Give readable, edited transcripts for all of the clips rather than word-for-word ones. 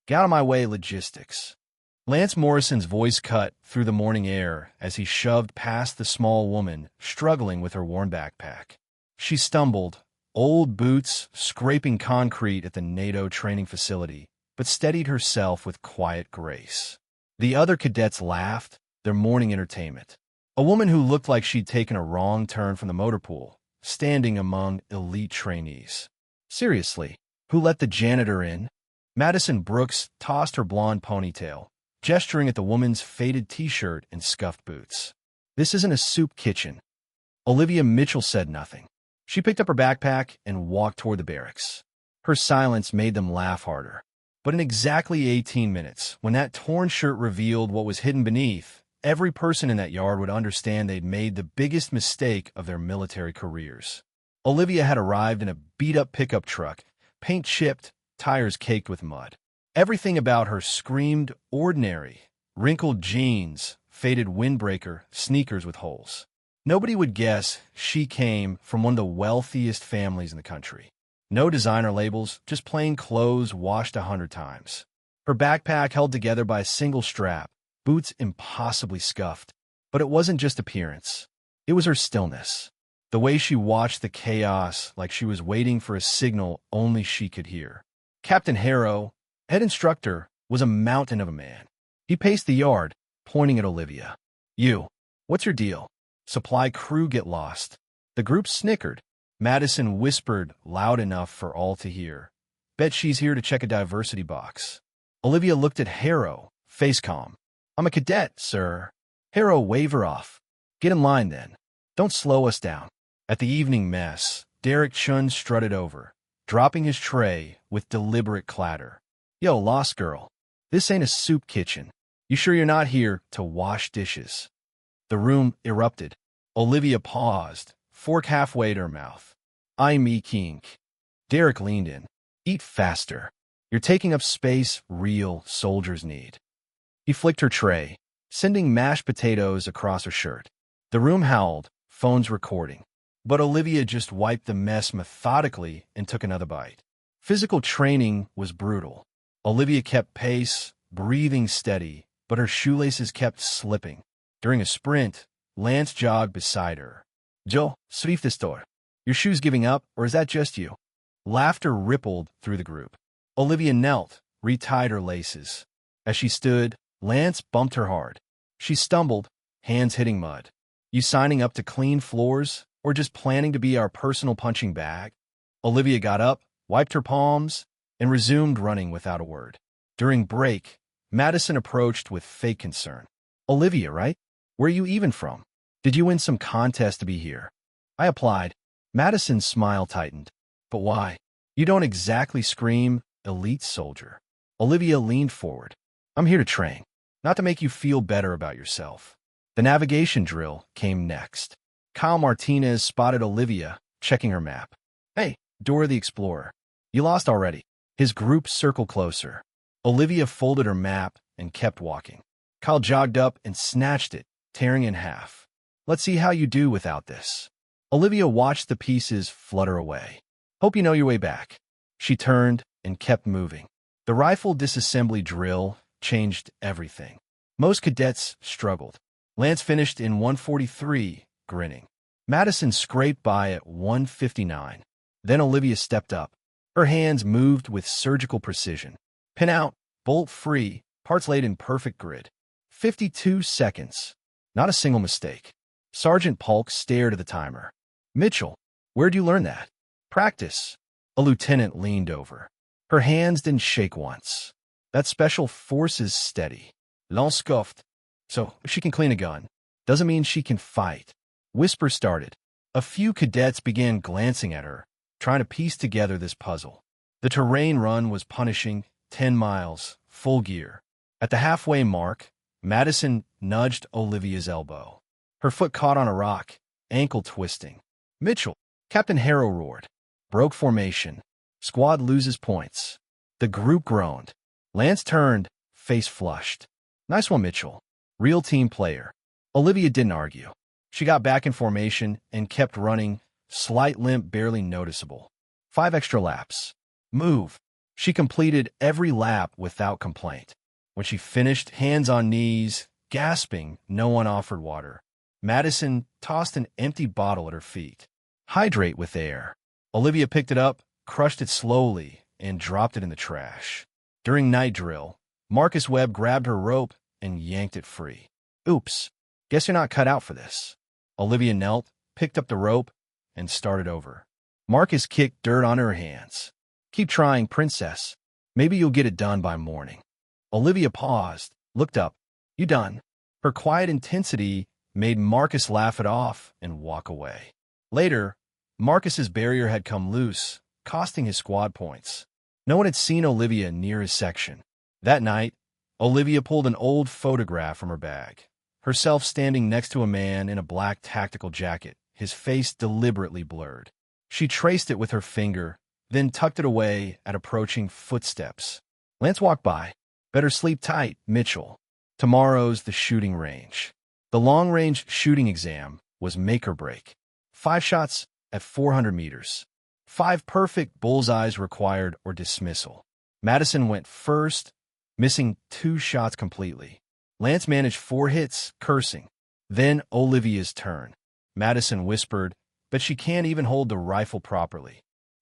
Get out of my way, logistics. Lance Morrison's voice cut through the morning air as he shoved past the small woman struggling with her worn backpack. She stumbled, old boots scraping concrete at the NATO training facility, but steadied herself with quiet grace. The other cadets laughed, their morning entertainment. A woman who looked like she'd taken a wrong turn from the motor pool, standing among elite trainees. Seriously, who let the janitor in? Madison Brooks tossed her blonde ponytail, gesturing at the woman's faded t-shirt and scuffed boots. This isn't a soup kitchen. Olivia Mitchell said nothing. She picked up her backpack and walked toward the barracks. Her silence made them laugh harder. But in exactly 18 minutes, when that torn shirt revealed what was hidden beneath, every person in that yard would understand they'd made the biggest mistake of their military careers. Olivia had arrived in a beat-up pickup truck, paint chipped, tires caked with mud. Everything about her screamed ordinary. Wrinkled jeans, faded windbreaker, sneakers with holes. Nobody would guess she came from one of the wealthiest families in the country. No designer labels, just plain clothes washed 100 times. Her backpack held together by a single strap, boots impossibly scuffed. But it wasn't just appearance. It was her stillness. The way she watched the chaos like she was waiting for a signal only she could hear. Captain Harrow, head instructor, was a mountain of a man. He paced the yard, pointing at Olivia. You, what's your deal? Supply crew get lost. The group snickered. Madison whispered loud enough for all to hear. Bet she's here to check a diversity box. Olivia looked at Harrow, face calm. I'm a cadet, sir. Harrow waved her off. Get in line, then. Don't slow us down. At the evening mess, Derek Chun strutted over, dropping his tray with deliberate clatter. Yo, lost girl. This ain't a soup kitchen. You sure you're not here to wash dishes? The room erupted. Olivia paused, fork halfway to her mouth. I'm kink. Derek leaned in. Eat faster. You're taking up space real soldiers need. He flicked her tray, sending mashed potatoes across her shirt. The room howled, phones recording. But Olivia just wiped the mess methodically and took another bite. Physical training was brutal. Olivia kept pace, breathing steady, but her shoelaces kept slipping. During a sprint, Lance jogged beside her. Joe, srif this door. Your shoes giving up, or is that just you? Laughter rippled through the group. Olivia knelt, retied her laces. As she stood, Lance bumped her hard. She stumbled, hands hitting mud. You signing up to clean floors, or just planning to be our personal punching bag? Olivia got up, wiped her palms, and resumed running without a word. During break, Madison approached with fake concern. Olivia, right? Where are you even from? Did you win some contest to be here? I applied. Madison's smile tightened. But why? You don't exactly scream, elite soldier. Olivia leaned forward. I'm here to train, not to make you feel better about yourself. The navigation drill came next. Kyle Martinez spotted Olivia, checking her map. Hey, Dora the Explorer. You lost already. His group circled closer. Olivia folded her map and kept walking. Kyle jogged up and snatched it, tearing in half. Let's see how you do without this. Olivia watched the pieces flutter away. Hope you know your way back. She turned and kept moving. The rifle disassembly drill changed everything. Most cadets struggled. Lance finished in 143, grinning. Madison scraped by at 159. Then Olivia stepped up. Her hands moved with surgical precision. Pin out, bolt free, parts laid in perfect grid. 52 seconds. Not a single mistake. Sergeant Polk stared at the timer. Mitchell, where'd you learn that? Practice. A lieutenant leaned over. Her hands didn't shake once. That special forces steady. Lance scoffed. So, if she can clean a gun, doesn't mean she can fight. Whispers started. A few cadets began glancing at her, trying to piece together this puzzle. The terrain run was punishing, 10 miles, full gear. At the halfway mark, Madison nudged Olivia's elbow. Her foot caught on a rock, ankle twisting. Mitchell, Captain Harrow roared. Broke formation. Squad loses points. The group groaned. Lance turned, face flushed. Nice one, Mitchell. Real team player. Olivia didn't argue. She got back in formation and kept running, slight limp barely noticeable. 5 extra laps. Move. She completed every lap without complaint. When she finished, hands on knees, gasping, no one offered water. Madison tossed an empty bottle at her feet. Hydrate with air. Olivia picked it up, crushed it slowly, and dropped it in the trash. During night drill, Marcus Webb grabbed her rope and yanked it free. Oops, guess you're not cut out for this. Olivia knelt, picked up the rope, and started over. Marcus kicked dirt on her hands. Keep trying, princess. Maybe you'll get it done by morning. Olivia paused, looked up. You done? Her quiet intensity made Marcus laugh it off and walk away. Later, Marcus's barrier had come loose, costing his squad points. No one had seen Olivia near his section. That night, Olivia pulled an old photograph from her bag, herself standing next to a man in a black tactical jacket, his face deliberately blurred. She traced it with her finger, then tucked it away at approaching footsteps. Lance walked by. Better sleep tight, Mitchell. Tomorrow's the shooting range. The long-range shooting exam was make or break. 5 shots at 400 meters. 5 perfect bullseyes required or dismissal. Madison went first, missing 2 shots completely. Lance managed 4 hits, cursing. Then Olivia's turn. Madison whispered, but she can't even hold the rifle properly.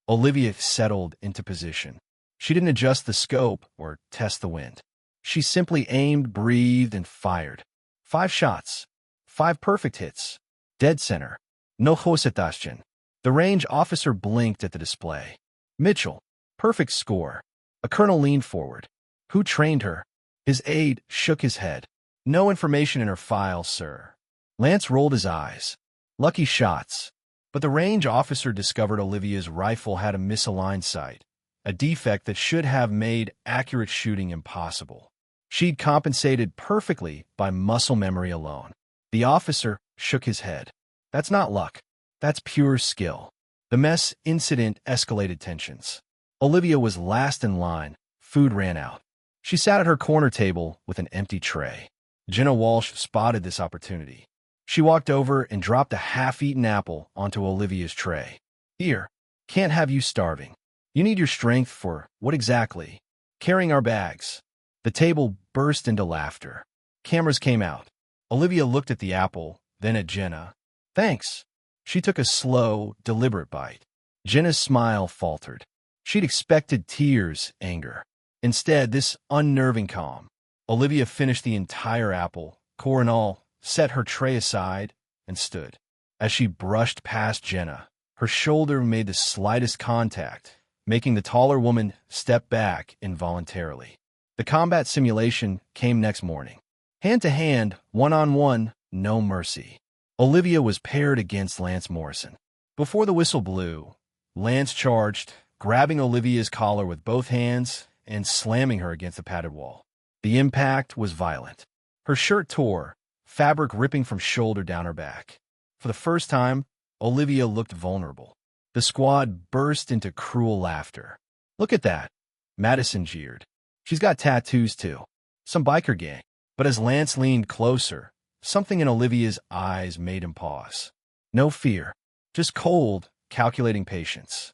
Olivia settled into position. She didn't adjust the scope or test the wind. She simply aimed, breathed, and fired. 5 shots. 5 perfect hits. Dead center. No coincidental. The range officer blinked at the display. Mitchell. Perfect score. A colonel leaned forward. Who trained her? His aide shook his head. No information in her file, sir. Lance rolled his eyes. Lucky shots. But the range officer discovered Olivia's rifle had a misaligned sight, a defect that should have made accurate shooting impossible. She'd compensated perfectly by muscle memory alone. The officer shook his head. That's not luck. That's pure skill. The mess incident escalated tensions. Olivia was last in line. Food ran out. She sat at her corner table with an empty tray. Jenna Walsh spotted this opportunity. She walked over and dropped a half-eaten apple onto Olivia's tray. Here, can't have you starving. You need your strength for what exactly? Carrying our bags. The table burst into laughter. Cameras came out. Olivia looked at the apple, then at Jenna. Thanks. She took a slow, deliberate bite. Jenna's smile faltered. She'd expected tears, anger. Instead, this unnerving calm. Olivia finished the entire apple, core and all, set her tray aside, and stood. As she brushed past Jenna, her shoulder made the slightest contact, making the taller woman step back involuntarily. The combat simulation came next morning. Hand-to-hand, one-on-one, no mercy. Olivia was paired against Lance Morrison. Before the whistle blew, Lance charged, grabbing Olivia's collar with both hands and slamming her against the padded wall. The impact was violent. Her shirt tore, fabric ripping from shoulder down her back. For the first time, Olivia looked vulnerable. The squad burst into cruel laughter. Look at that, Madison jeered. She's got tattoos too. Some biker gang. But as Lance leaned closer, something in Olivia's eyes made him pause. No fear, just cold, calculating patience.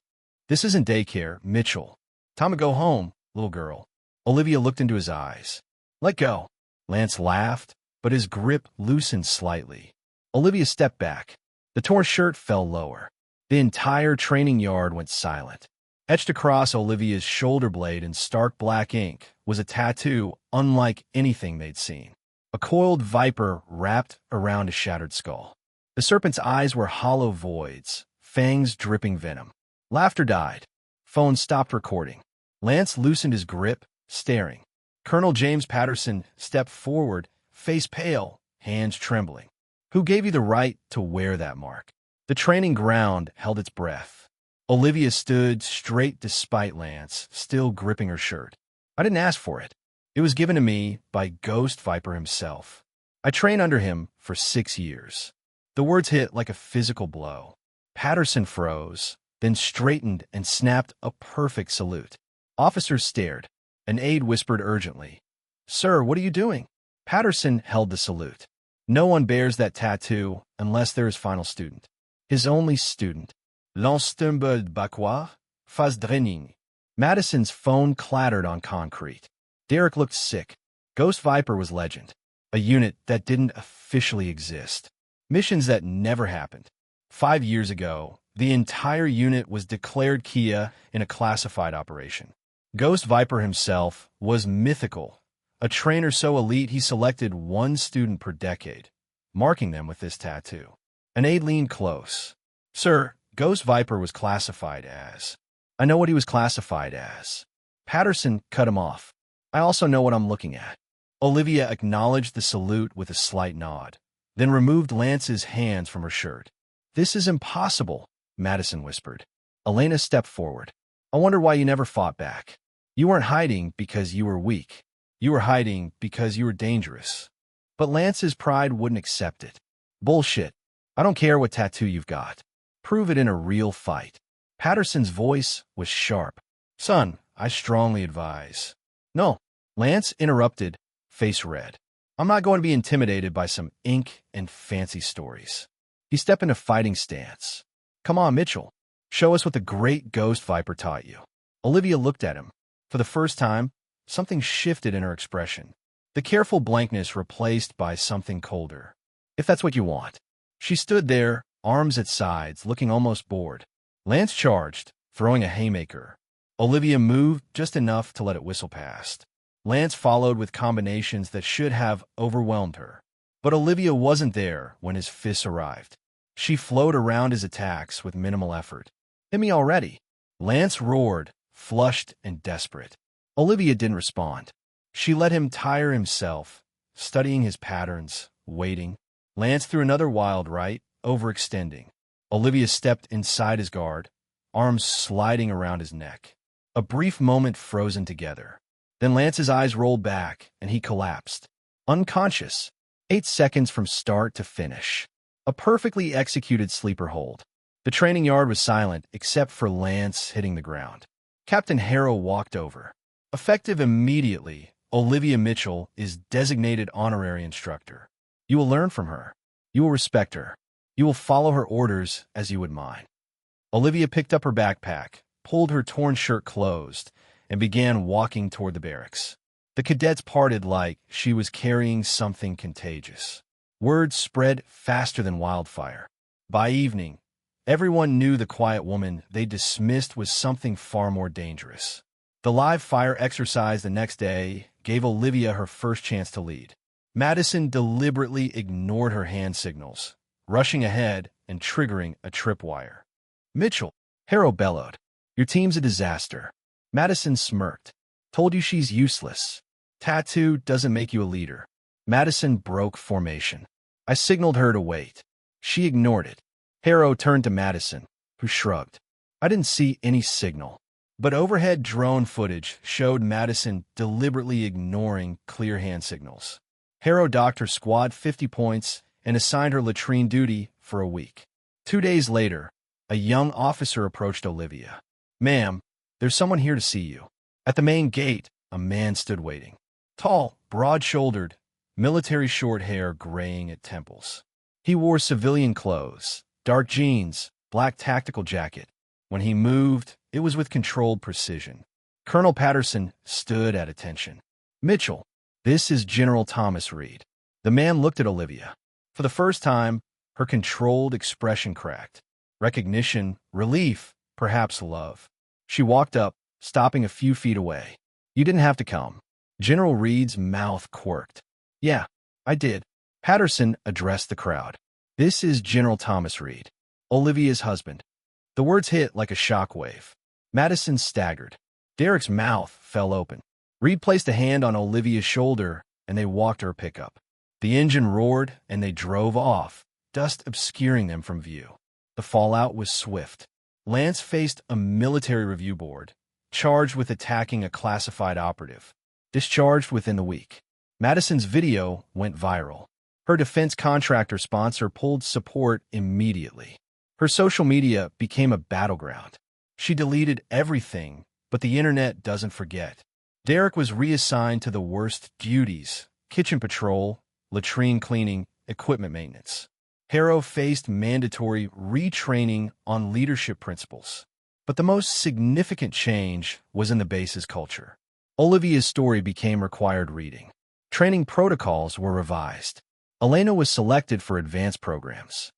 This isn't daycare, Mitchell. Time to go home, little girl. Olivia looked into his eyes. Let go. Lance laughed, but his grip loosened slightly. Olivia stepped back. The torn shirt fell lower. The entire training yard went silent. Etched across Olivia's shoulder blade in stark black ink was a tattoo unlike anything they'd seen. A coiled viper wrapped around a shattered skull. The serpent's eyes were hollow voids, fangs dripping venom. Laughter died. Phone stopped recording. Lance loosened his grip, staring. Colonel James Patterson stepped forward, face pale, hands trembling. Who gave you the right to wear that mark? The training ground held its breath. Olivia stood straight despite Lance, still gripping her shirt. I didn't ask for it. It was given to me by Ghost Viper himself. I trained under him for 6 years. The words hit like a physical blow. Patterson froze, then straightened and snapped a perfect salute. Officers stared. An aide whispered urgently, Sir, what are you doing? Patterson held the salute. No one bears that tattoo unless they're his final student. His only student. L'ensemble de Bacois, phase training. Madison's phone clattered on concrete. Derek looked sick. Ghost Viper was legend. A unit that didn't officially exist. Missions that never happened. 5 years ago, the entire unit was declared Kia in a classified operation. Ghost Viper himself was mythical, a trainer so elite he selected one student per decade, marking them with this tattoo. An aide leaned close. Sir, Ghost Viper was classified as. I know what he was classified as. Patterson cut him off. I also know what I'm looking at. Olivia acknowledged the salute with a slight nod, then removed Lance's hands from her shirt. This is impossible, Madison whispered. Elena stepped forward. I wonder why you never fought back. You weren't hiding because you were weak. You were hiding because you were dangerous. But Lance's pride wouldn't accept it. Bullshit. I don't care what tattoo you've got. Prove it in a real fight. Patterson's voice was sharp. Son, I strongly advise. No, Lance interrupted, face red. I'm not going to be intimidated by some ink and fancy stories. He stepped in a fighting stance. Come on, Mitchell. Show us what the great Ghost Viper taught you. Olivia looked at him. For the first time, something shifted in her expression. The careful blankness replaced by something colder. If that's what you want. She stood there, arms at sides, looking almost bored. Lance charged, throwing a haymaker. Olivia moved just enough to let it whistle past. Lance followed with combinations that should have overwhelmed her. But Olivia wasn't there when his fists arrived. She flowed around his attacks with minimal effort. Hit me already. Lance roared, flushed and desperate. Olivia didn't respond. She let him tire himself, studying his patterns, waiting. Lance threw another wild right, overextending. Olivia stepped inside his guard, arms sliding around his neck. A brief moment frozen together. Then Lance's eyes rolled back, and he collapsed. Unconscious. 8 seconds from start to finish. A perfectly executed sleeper hold. The training yard was silent, except for Lance hitting the ground. Captain Harrow walked over. Effective immediately, Olivia Mitchell is designated honorary instructor. You will learn from her. You will respect her. You will follow her orders as you would mine. Olivia picked up her backpack, pulled her torn shirt closed, and began walking toward the barracks. The cadets parted like she was carrying something contagious. Word spread faster than wildfire. By evening, everyone knew the quiet woman they dismissed was something far more dangerous. The live fire exercise the next day gave Olivia her first chance to lead. Madison deliberately ignored her hand signals, rushing ahead and triggering a tripwire. Mitchell, Harrow bellowed. Your team's a disaster. Madison smirked. Told you she's useless. Tattoo doesn't make you a leader. Madison broke formation. I signaled her to wait. She ignored it. Harrow turned to Madison, who shrugged. I didn't see any signal. But overhead drone footage showed Madison deliberately ignoring clear hand signals. Harrow docked her squad 50 points and assigned her latrine duty for a week. 2 days later, a young officer approached Olivia. Ma'am, there's someone here to see you. At the main gate, a man stood waiting. Tall, broad-shouldered, military short hair graying at temples. He wore civilian clothes, dark jeans, black tactical jacket. When he moved, it was with controlled precision. Colonel Patterson stood at attention. Mitchell, this is General Thomas Reed. The man looked at Olivia. For the first time, her controlled expression cracked. Recognition, relief, perhaps love. She walked up, stopping a few feet away. You didn't have to come. General Reed's mouth quirked. Yeah, I did. Patterson addressed the crowd. This is General Thomas Reed, Olivia's husband. The words hit like a shockwave. Madison staggered. Derek's mouth fell open. Reed placed a hand on Olivia's shoulder, and they walked to her pickup. The engine roared, and they drove off, dust obscuring them from view. The fallout was swift. Lance faced a military review board, charged with attacking a classified operative. Discharged within the week. Madison's video went viral. Her defense contractor sponsor pulled support immediately. Her social media became a battleground. She deleted everything, but the internet doesn't forget. Derek was reassigned to the worst duties: kitchen patrol, latrine cleaning, equipment maintenance. Harrow faced mandatory retraining on leadership principles. But the most significant change was in the base's culture. Olivia's story became required reading. Training protocols were revised. Elena was selected for advanced programs.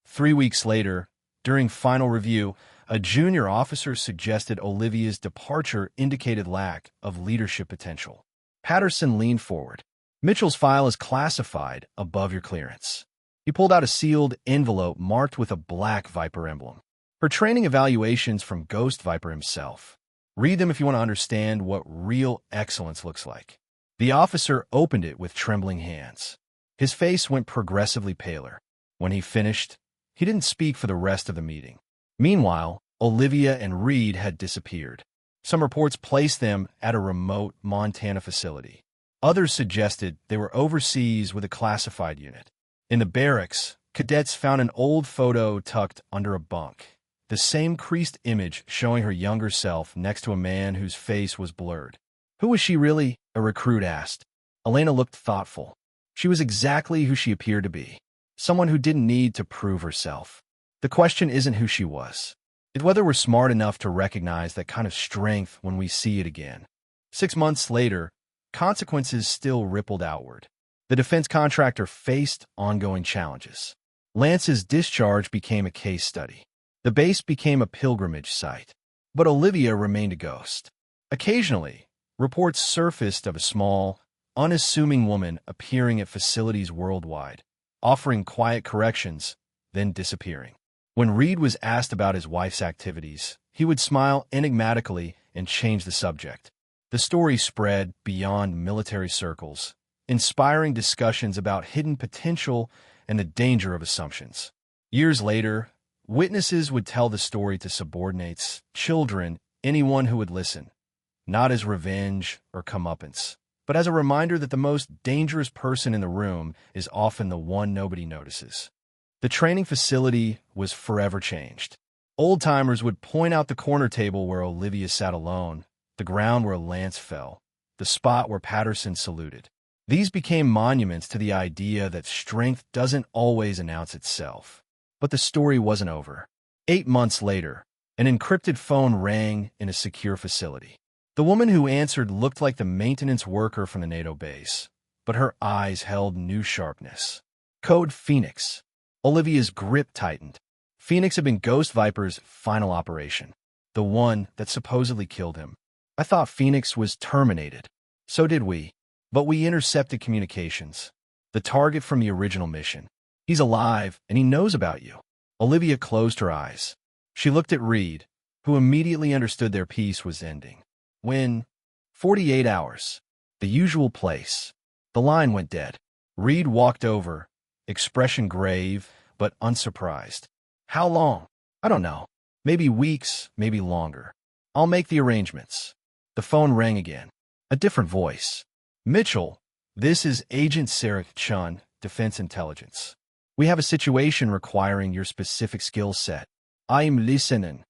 3 weeks later, during final review, a junior officer suggested Olivia's departure indicated lack of leadership potential. Patterson leaned forward. "Mitchell's file is classified above your clearance." He pulled out a sealed envelope marked with a black Viper emblem. "Her training evaluations from Ghost Viper himself. Read them if you want to understand what real excellence looks like." The officer opened it with trembling hands. His face went progressively paler. When he finished, he didn't speak for the rest of the meeting. Meanwhile, Olivia and Reed had disappeared. Some reports placed them at a remote Montana facility. Others suggested they were overseas with a classified unit. In the barracks, cadets found an old photo tucked under a bunk. The same creased image showing her younger self next to a man whose face was blurred. "Who was she really?" a recruit asked. Elena looked thoughtful. She was exactly who she appeared to be. Someone who didn't need to prove herself. The question isn't who she was. It's whether we're smart enough to recognize that kind of strength when we see it again. 6 months later, consequences still rippled outward. The defense contractor faced ongoing challenges. Lance's discharge became a case study. The base became a pilgrimage site. But Olivia remained a ghost. Occasionally, reports surfaced of a small, unassuming woman appearing at facilities worldwide, offering quiet corrections, then disappearing. When Reed was asked about his wife's activities, he would smile enigmatically and change the subject. The story spread beyond military circles, inspiring discussions about hidden potential and the danger of assumptions. Years later, witnesses would tell the story to subordinates, children, anyone who would listen, not as revenge or comeuppance, but as a reminder that the most dangerous person in the room is often the one nobody notices. The training facility was forever changed. Old-timers would point out the corner table where Olivia sat alone, the ground where Lance fell, the spot where Patterson saluted. These became monuments to the idea that strength doesn't always announce itself. But the story wasn't over. 8 months later, an encrypted phone rang in a secure facility. The woman who answered looked like the maintenance worker from the NATO base, but her eyes held new sharpness. Code Phoenix. Olivia's grip tightened. Phoenix had been Ghost Viper's final operation, the one that supposedly killed him. "I thought Phoenix was terminated." "So did we. But we intercepted communications. The target from the original mission. He's alive, and he knows about you." Olivia closed her eyes. She looked at Reed, who immediately understood their peace was ending. When 48 hours. The usual place. The line went dead. Reed walked over, expression grave, but unsurprised. "How long?" "I don't know. Maybe weeks, maybe longer. I'll make the arrangements." The phone rang again. A different voice. "Mitchell, this is Agent Sarah Chun, Defense Intelligence. We have a situation requiring your specific skill set. I'm listening."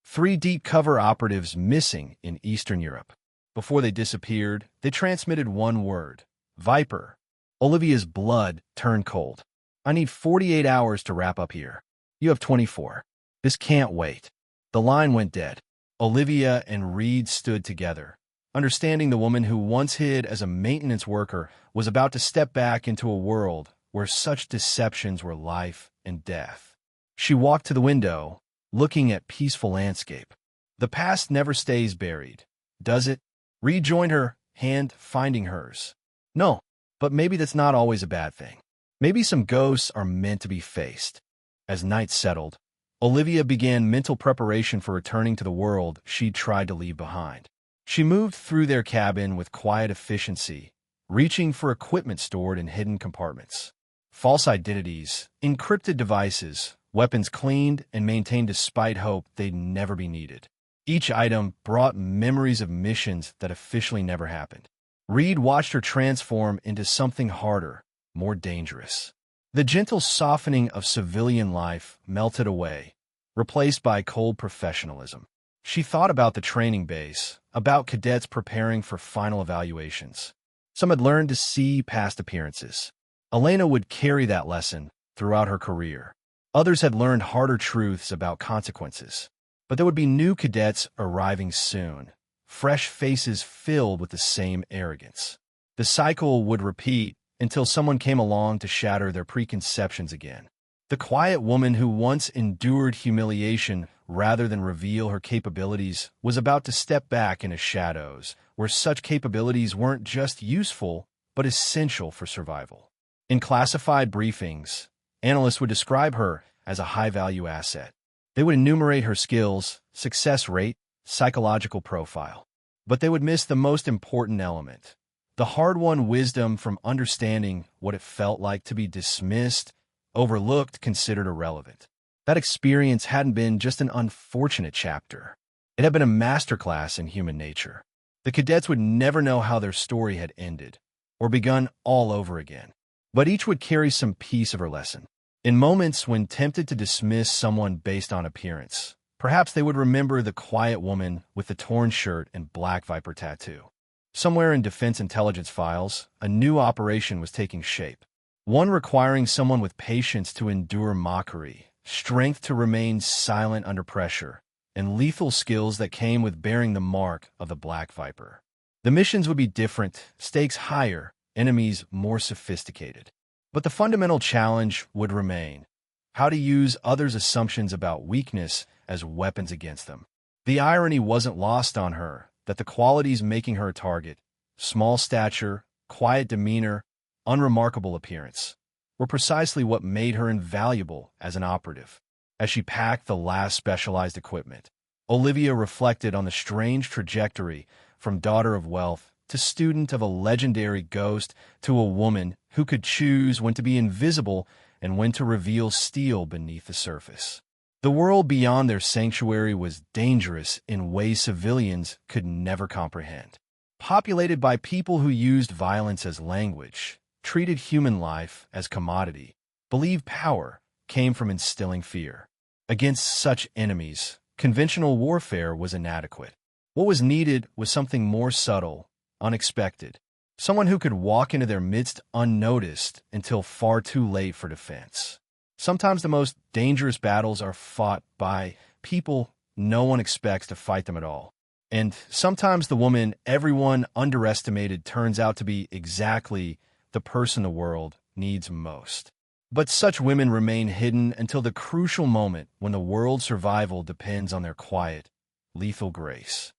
3 deep cover operatives missing in Eastern Europe. Before they disappeared, they transmitted one word: Viper. Olivia's blood turned cold. "I need 48 hours to wrap up here. You have 24. This can't wait." The line went dead. Olivia and Reed stood together, understanding the woman who once hid as a maintenance worker was about to step back into a world where such deceptions were life and death. She walked to the window, looking at peaceful landscape. The past never stays buried, does it? Reed joined her, hand finding hers. "No, but maybe that's not always a bad thing. Maybe some ghosts are meant to be faced." As night settled, Olivia began mental preparation for returning to the world she'd tried to leave behind. She moved through their cabin with quiet efficiency, reaching for equipment stored in hidden compartments. False identities, encrypted devices, weapons cleaned and maintained despite hope they'd never be needed. Each item brought memories of missions that officially never happened. Reed watched her transform into something harder, more dangerous. The gentle softening of civilian life melted away, replaced by cold professionalism. She thought about the training base, about cadets preparing for final evaluations. Some had learned to see past appearances. Elena would carry that lesson throughout her career. Others had learned harder truths about consequences. But there would be new cadets arriving soon, fresh faces filled with the same arrogance. The cycle would repeat until someone came along to shatter their preconceptions again. The quiet woman who once endured humiliation rather than reveal her capabilities was about to step back into shadows, where such capabilities weren't just useful, but essential for survival. In classified briefings, analysts would describe her as a high-value asset. They would enumerate her skills, success rate, psychological profile. But they would miss the most important element, the hard-won wisdom from understanding what it felt like to be dismissed, overlooked, considered irrelevant. That experience hadn't been just an unfortunate chapter. It had been a masterclass in human nature. The cadets would never know how their story had ended, or begun all over again. But each would carry some piece of her lesson. In moments when tempted to dismiss someone based on appearance, perhaps they would remember the quiet woman with the torn shirt and black viper tattoo. Somewhere in Defense Intelligence files, a new operation was taking shape. One requiring someone with patience to endure mockery, strength to remain silent under pressure, and lethal skills that came with bearing the mark of the Black Viper. The missions would be different, stakes higher, enemies more sophisticated. But the fundamental challenge would remain: how to use others' assumptions about weakness as weapons against them. The irony wasn't lost on her that the qualities making her a target, small stature, quiet demeanor, unremarkable appearance, were precisely what made her invaluable as an operative. As she packed the last specialized equipment, Olivia reflected on the strange trajectory from daughter of wealth to student of a legendary ghost to a woman who could choose when to be invisible and when to reveal steel beneath the surface. The world beyond their sanctuary was dangerous in ways civilians could never comprehend. Populated by people who used violence as language, treated human life as commodity, believed power came from instilling fear. Against such enemies, conventional warfare was inadequate. What was needed was something more subtle, unexpected, someone who could walk into their midst unnoticed until far too late for defense. Sometimes the most dangerous battles are fought by people no one expects to fight them at all. And sometimes the woman everyone underestimated turns out to be exactly the person the world needs most. But such women remain hidden until the crucial moment when the world's survival depends on their quiet, lethal grace.